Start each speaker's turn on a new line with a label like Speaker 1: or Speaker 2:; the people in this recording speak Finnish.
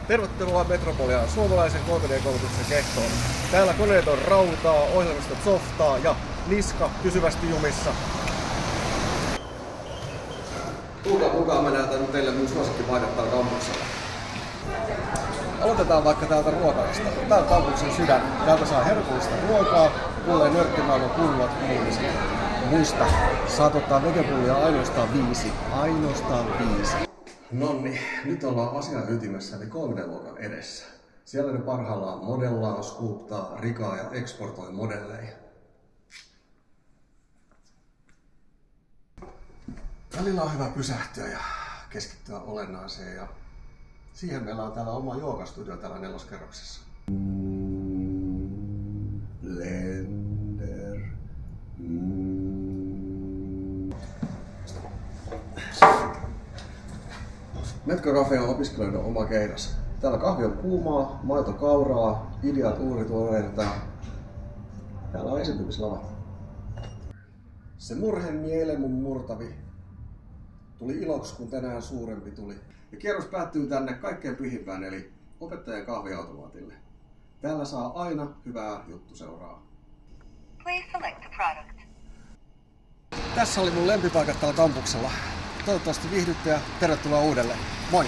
Speaker 1: Tervetuloa Metropoliaan suomalaisen 3D-koulutuksen kehtoon. Täällä koneet on rautaa, ohjelmistot softaa ja niska pysyvästi jumissa. Tulkaa mukaan, mä näytän teille mun suosikkipaikat täällä kampuksella. Aloitetaan vaikka täältä ruokalasta. Tää on kampuksen sydän. Täältä saa herkullista ruokaa, kuulee nörttimaailman kuuluvat kuulumiset. Muista, saat ottaa vegepullia ainoastaan 5. Ainoastaan 5. Nonni, nyt ollaan asian ytimessä eli 3D-luokan edessä. Siellä ne parhaillaan modellaan, sculptaa, rikaa ja eksportoi modelleja. Välillä on hyvä pysähtyä ja keskittyä olennaiseen ja siihen meillä on täällä oma joogastudio täällä 4. kerroksessa. Blender. Metro Cafe on opiskelijoiden oma keidas. Täällä kahvi on kuumaa, maito kauraa, ideat uurituoreitetaan. Täällä on esiintymislava. Se murhen miele mun murtavi tuli iloksi, kun tänään suurempi tuli. Ja kierros päättyy tänne kaikkein pyhimpään eli opettajan kahviautomaatille. Täällä saa aina hyvää juttu seuraa.
Speaker 2: Please select a product.
Speaker 1: Tässä oli mun lempipaikat täällä kampuksella. Toivottavasti viihdytte ja tervetuloa uudelleen. Moi!